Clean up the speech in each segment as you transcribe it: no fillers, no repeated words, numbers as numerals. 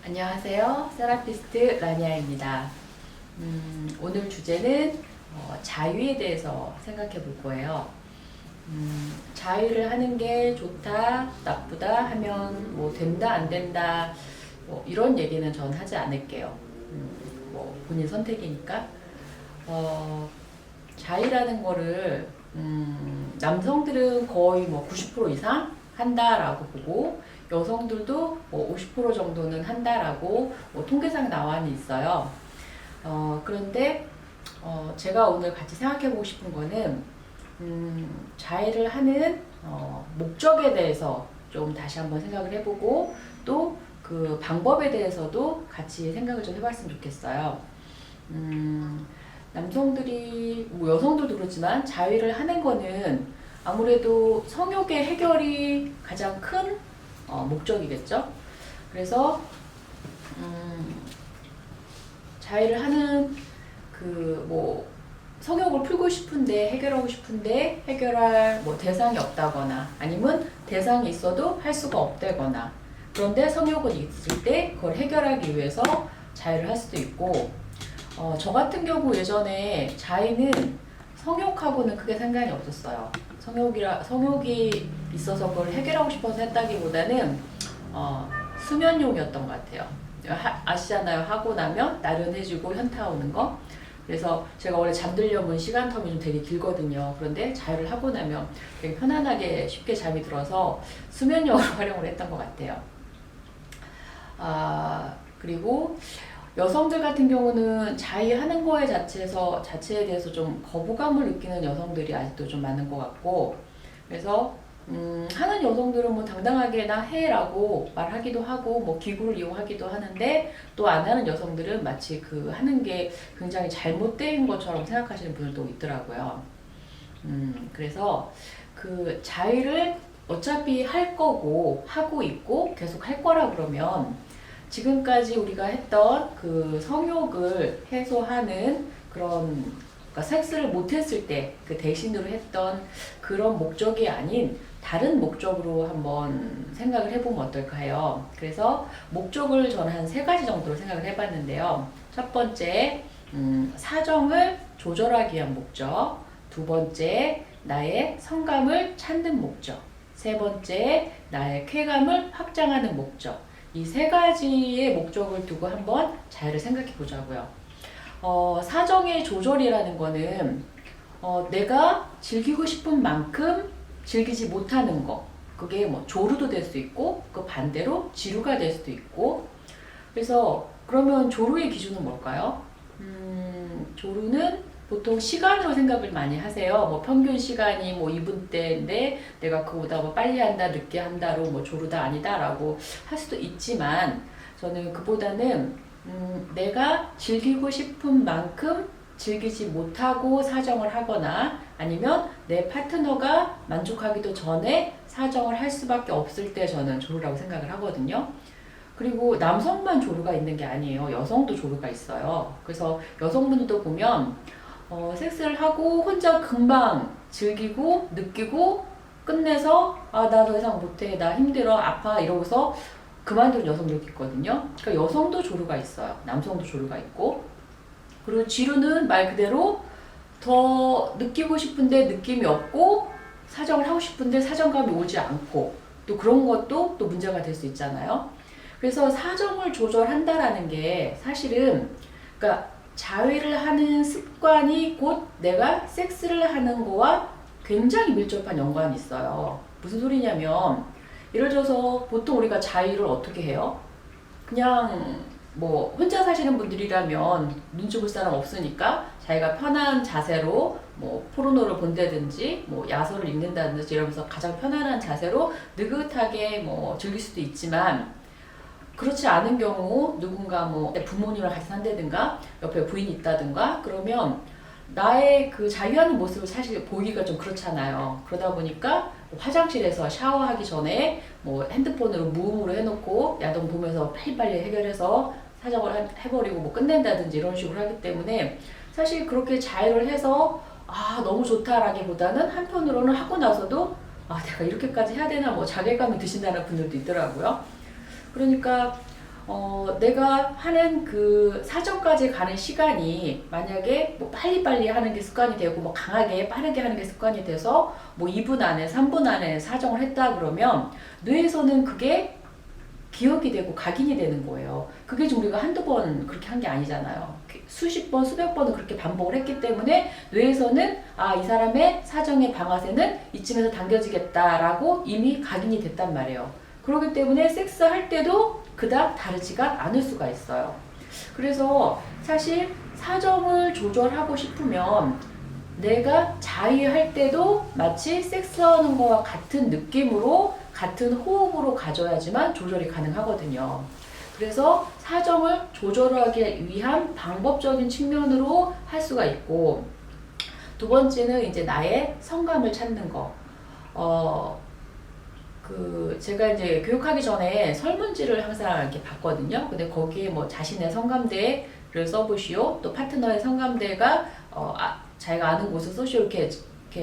안녕하세요. 세라피스트 라니아입니다. 오늘 주제는 자유에 대해서 생각해 볼 거예요. 자유를 하는 게 좋다, 나쁘다 하면 뭐 된다, 안 된다, 뭐 이런 얘기는 전 하지 않을게요. 뭐 본인 선택이니까. 자유라는 거를 남성들은 거의 뭐 90% 이상 한다라고 보고 여성들도 뭐 50% 정도는 한다라고 뭐 통계상 나와 있어요. 그런데 제가 오늘 같이 생각해 보고 싶은 거는 자해를 하는 목적에 대해서 좀 다시 한번 생각을 해보고 또 그 방법에 대해서도 같이 생각을 좀 해봤으면 좋겠어요. 남성들이 뭐 여성들도 그렇지만 자위를 하는 거는 아무래도 성욕의 해결이 가장 큰 목적이겠죠. 그래서 자위를 하는 그 뭐 성욕을 풀고 싶은데 해결하고 싶은데 해결할 뭐 대상이 없다거나 아니면 대상이 있어도 할 수가 없다거나 그런데 성욕은 있을 때 그걸 해결하기 위해서 자위를 할 수도 있고 저 같은 경우 예전에 자위는 성욕하고는 크게 상관이 없었어요. 성욕이 있어서 그걸 해결하고 싶어서 했다기보다는 수면용이었던 것 같아요. 아시잖아요. 하고 나면 나른해지고 현타 오는 거. 그래서 제가 원래 잠들려면 시간 텀이 좀 되게 길거든요. 그런데 자유를 하고 나면 되게 편안하게 쉽게 잠이 들어서 수면용으로 활용을 했던 것 같아요. 그리고 여성들 같은 경우는 자위하는 거에 자체에 대해서 좀 거부감을 느끼는 여성들이 아직도 좀 많은 것 같고, 그래서 하는 여성들은 뭐 당당하게 나 해라고 말하기도 하고 뭐 기구를 이용하기도 하는데 또 안 하는 여성들은 마치 그 하는 게 굉장히 잘못된 것처럼 생각하시는 분들도 있더라고요. 그래서 그 자위를 어차피 할 거고 하고 있고 계속 할 거라 그러면 지금까지 우리가 했던 그 성욕을 해소하는 그런 그러니까 섹스를 못했을 때 그 대신으로 했던 그런 목적이 아닌 다른 목적으로 한번 생각을 해보면 어떨까요? 그래서 목적을 저는 한 3가지 정도로 생각을 해봤는데요. 첫 번째, 사정을 조절하기 위한 목적. 두 번째, 나의 성감을 찾는 목적. 세 번째, 나의 쾌감을 확장하는 목적. 이 3가지의 목적을 두고 한번 자유를 생각해 보자고요. 사정의 조절이라는 거는 내가 즐기고 싶은 만큼 즐기지 못하는 거. 그게 뭐 조루도 될 수 있고 그 반대로 지루가 될 수도 있고 그래서 그러면 조루의 기준은 뭘까요? 조루는 보통 시간으로 생각을 많이 하세요. 뭐 평균 시간이 뭐 2분대인데 내가 그거보다 뭐 빨리 한다, 늦게 한다로 뭐 조루다 아니다라고 할 수도 있지만 저는 그보다는 내가 즐기고 싶은 만큼 즐기지 못하고 사정을 하거나 아니면 내 파트너가 만족하기도 전에 사정을 할 수밖에 없을 때 저는 조루라고 생각을 하거든요. 그리고 남성만 조루가 있는 게 아니에요. 여성도 조루가 있어요. 그래서 여성분들도 보면 섹스를 하고 혼자 금방 즐기고 느끼고 끝내서 나 더 이상 못해, 나 힘들어, 아파 이러고서 그만두는 여성들도 있거든요. 그러니까 여성도 조루가 있어요. 남성도 조루가 있고 그리고 지루는 말 그대로 더 느끼고 싶은데 느낌이 없고 사정을 하고 싶은데 사정감이 오지 않고 또 그런 것도 또 문제가 될 수 있잖아요. 그래서 사정을 조절한다라는 게 사실은 그러니까 자위를 하는 습관이 곧 내가 섹스를 하는 거와 굉장히 밀접한 연관이 있어요. 무슨 소리냐면 예를 들어서 보통 우리가 자위를 어떻게 해요? 그냥 뭐 혼자 사시는 분들이라면 눈치 볼 사람 없으니까 자기가 편한 자세로 뭐 포르노를 본다든지 뭐 야설을 읽는다든지 이러면서 가장 편안한 자세로 느긋하게 뭐 즐길 수도 있지만 그렇지 않은 경우 누군가 뭐 부모님이랑 같이 산다든가 옆에 부인이 있다든가 그러면 나의 그 자유하는 모습을 사실 보기가 좀 그렇잖아요. 그러다 보니까 화장실에서 샤워하기 전에 뭐 핸드폰으로 무음으로 해놓고 야동 보면서 빨리빨리 해결해서 사정을 해버리고 뭐 끝낸다든지 이런 식으로 하기 때문에 사실 그렇게 자유를 해서 너무 좋다라기보다는 한편으로는 하고 나서도 내가 이렇게까지 해야 되나 뭐 자괴감이 드신다는 분들도 있더라고요. 그러니까 내가 하는 그 사정까지 가는 시간이 만약에 뭐 빨리빨리 하는 게 습관이 되고 뭐 강하게 빠르게 하는 게 습관이 돼서 뭐 2분 안에 3분 안에 사정을 했다 그러면 뇌에서는 그게 기억이 되고 각인이 되는 거예요. 그게 지금 우리가 한두 번 그렇게 한 게 아니잖아요. 수십 번, 수백 번을 그렇게 반복을 했기 때문에 뇌에서는 이 사람의 사정의 방아쇠는 이쯤에서 당겨지겠다라고 이미 각인이 됐단 말이에요. 그렇기 때문에 섹스할 때도 그닥 다르지가 않을 수가 있어요. 그래서 사실 사정을 조절하고 싶으면 내가 자위할 때도 마치 섹스하는 거와 같은 느낌으로 같은 호흡으로 가져야지만 조절이 가능하거든요. 그래서 사정을 조절하기 위한 방법적인 측면으로 할 수가 있고, 두 번째는 이제 나의 성감을 찾는 거. 제가 이제 교육하기 전에 설문지를 항상 이렇게 봤거든요. 근데 거기에 뭐 자신의 성감대를 써보시오, 또 파트너의 성감대가 자기가 아는 곳을 써시오, 이렇게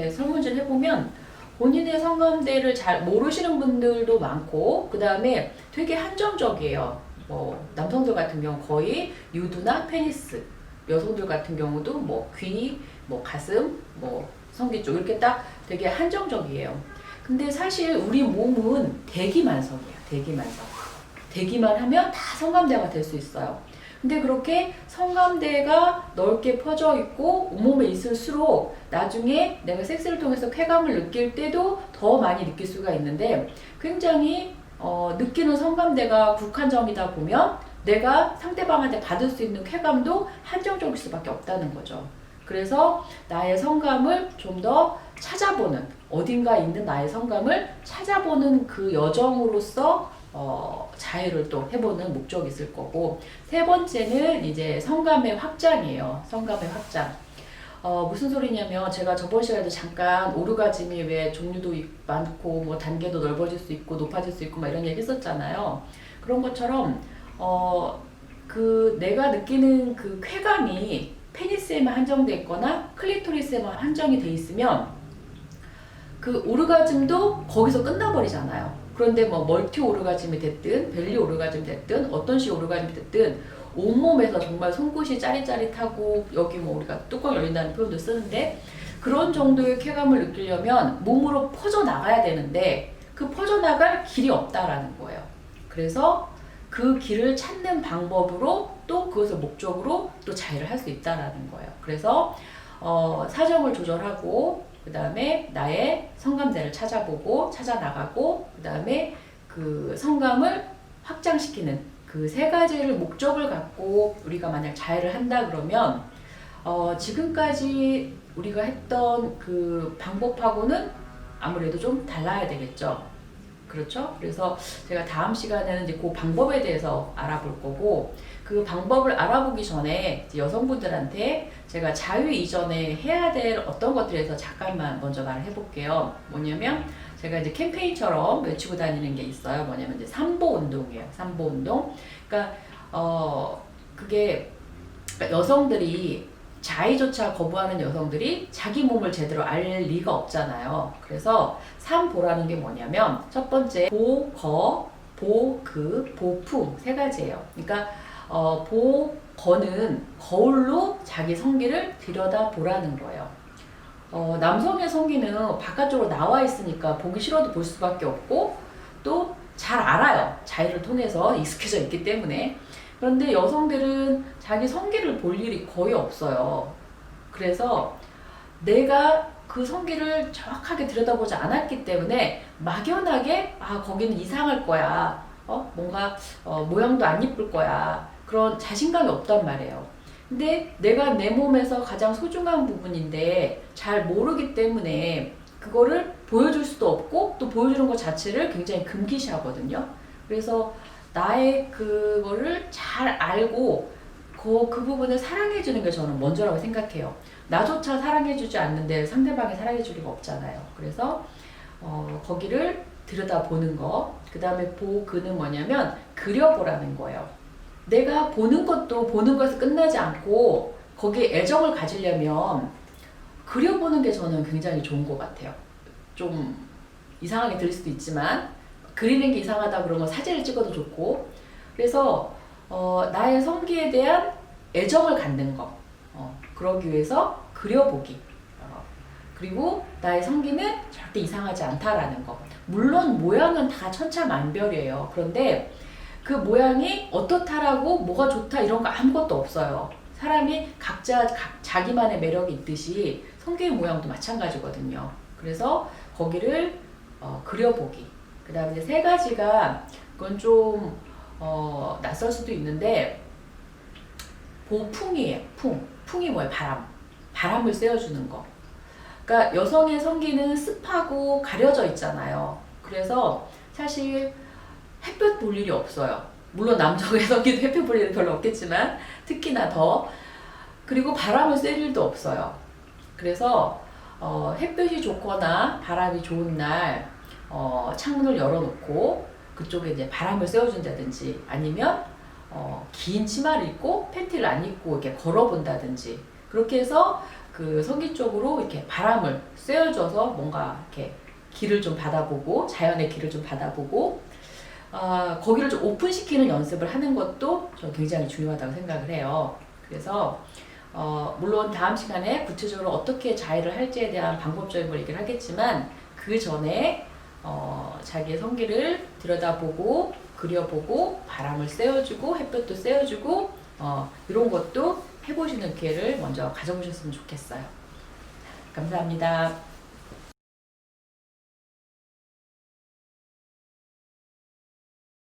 설문지를 해보면 본인의 성감대를 잘 모르시는 분들도 많고, 그 다음에 되게 한정적이에요. 뭐 남성들 같은 경우 거의 유두나 페니스, 여성들 같은 경우도 뭐 귀, 뭐 가슴, 뭐 성기 쪽 이렇게 딱 되게 한정적이에요. 근데 사실 우리 몸은 대기만성이에요. 대기만성. 대기만 하면 다 성감대가 될 수 있어요. 근데 그렇게 성감대가 넓게 퍼져 있고 온몸에 있을수록 나중에 내가 섹스를 통해서 쾌감을 느낄 때도 더 많이 느낄 수가 있는데, 굉장히 느끼는 성감대가 국한적이다 보면 내가 상대방한테 받을 수 있는 쾌감도 한정적일 수밖에 없다는 거죠. 그래서 나의 성감을 좀 더 찾아보는, 어딘가 있는 나의 성감을 찾아보는 그 여정으로서 자해를 또 해보는 목적이 있을 거고, 세 번째는 이제 성감의 확장이에요. 성감의 확장. 무슨 소리냐면, 제가 저번 시간에도 잠깐 오르가즘이 왜 종류도 많고 뭐 단계도 넓어질 수 있고 높아질 수 있고 막 이런 얘기 했었잖아요. 그런 것처럼 내가 느끼는 그 쾌감이 페니스에만 한정돼 있거나 클리토리스에만 한정이 돼 있으면 그 오르가즘도 거기서 끝나버리잖아요. 그런데 뭐 멀티 오르가즘이 됐든 벨리 오르가즘이 됐든 어떤 식 오르가즘이 됐든 온몸에서 정말 손끝이 짜릿짜릿하고, 여기 뭐 우리가 뚜껑 열린다는 표현도 쓰는데, 그런 정도의 쾌감을 느끼려면 몸으로 퍼져나가야 되는데 그 퍼져나갈 길이 없다라는 거예요. 그래서 그 길을 찾는 방법으로 또 그것을 목적으로 또 자해를 할 수 있다라는 거예요. 그래서 사정을 조절하고, 그 다음에 나의 성감대를 찾아보고 찾아나가고, 그 다음에 그 성감을 확장시키는 그 세 가지를 목적을 갖고 우리가 만약 자해를 한다 그러면 지금까지 우리가 했던 그 방법하고는 아무래도 좀 달라야 되겠죠. 그렇죠? 그래서 제가 다음 시간에는 이제 그 방법에 대해서 알아볼 거고, 그 방법을 알아보기 전에 여성분들한테 제가 자위 이전에 해야 될 어떤 것들에 대해서 잠깐만 먼저 말을 해볼게요. 뭐냐면, 제가 이제 캠페인처럼 외치고 다니는 게 있어요. 뭐냐면 이제 삼보 운동이에요. 삼보 운동. 그러니까 그게 여성들이, 자의조차 거부하는 여성들이 자기 몸을 제대로 알 리가 없잖아요. 그래서 삼보라는 게 뭐냐면, 첫 번째 보, 거, 보, 그, 보풍 세 가지예요. 그러니까 보, 거는 거울로 자기 성기를 들여다보라는 거예요. 남성의 성기는 바깥쪽으로 나와 있으니까 보기 싫어도 볼 수밖에 없고, 또 잘 알아요. 자의를 통해서 익숙해져 있기 때문에. 그런데 여성들은 자기 성기를 볼 일이 거의 없어요. 그래서 내가 그 성기를 정확하게 들여다보지 않았기 때문에 막연하게 거기는 이상할 거야, 뭔가 모양도 안 이쁠 거야, 그런 자신감이 없단 말이에요. 근데 내가 내 몸에서 가장 소중한 부분인데 잘 모르기 때문에 그거를 보여줄 수도 없고, 또 보여주는 것 자체를 굉장히 금기시하거든요. 그래서 나의 그거를 잘 알고 그 부분을 사랑해주는 게 저는 먼저라고 생각해요. 나조차 사랑해주지 않는데 상대방이 사랑해줄 리가 없잖아요. 그래서 거기를 들여다보는 거. 그 다음에 보그는 뭐냐면 그려보라는 거예요. 내가 보는 것도 보는 것에서 끝나지 않고 거기에 애정을 가지려면 그려보는 게 저는 굉장히 좋은 것 같아요. 좀 이상하게 들릴 수도 있지만, 그리는 게 이상하다 그러면 사진을 찍어도 좋고, 그래서 나의 성기에 대한 애정을 갖는 거. 그러기 위해서 그려보기. 그리고 나의 성기는 절대 이상하지 않다라는 거. 물론 모양은 다 천차만별이에요. 그런데 그 모양이 어떻다라고 뭐가 좋다 이런 거 아무것도 없어요. 사람이 각자 자기만의 매력이 있듯이 성기의 모양도 마찬가지거든요. 그래서 거기를 그려보기. 그 다음에 세 가지가 그건 좀 낯설 수도 있는데 보풍이에요. 풍이 뭐예요? 바람을 쐬어주는 거. 그러니까 여성의 성기는 습하고 가려져 있잖아요. 그래서 사실 햇볕 볼 일이 없어요. 물론 남성의 성기도 햇볕 볼 일은 별로 없겠지만 특히나 더. 그리고 바람을 쐴 일도 없어요. 그래서 햇볕이 좋거나 바람이 좋은 날 창문을 열어놓고 그쪽에 이제 바람을 쐬어준다든지 아니면 긴 치마를 입고 팬티를 안 입고 이렇게 걸어본다든지 그렇게 해서 그 성기 쪽으로 이렇게 바람을 쐬어줘서 뭔가 이렇게 길을 좀 받아보고 자연의 길을 좀 받아보고 거기를 좀 오픈시키는 연습을 하는 것도 저 굉장히 중요하다고 생각을 해요. 그래서 물론 다음 시간에 구체적으로 어떻게 자해를 할지에 대한 방법적인 걸 얘기를 하겠지만 그 전에 자기의 성기를 들여다보고 그려보고 바람을 쐬어주고 햇볕도 쐬어주고 이런 것도 해보시는 기회를 먼저 가져보셨으면 좋겠어요. 감사합니다.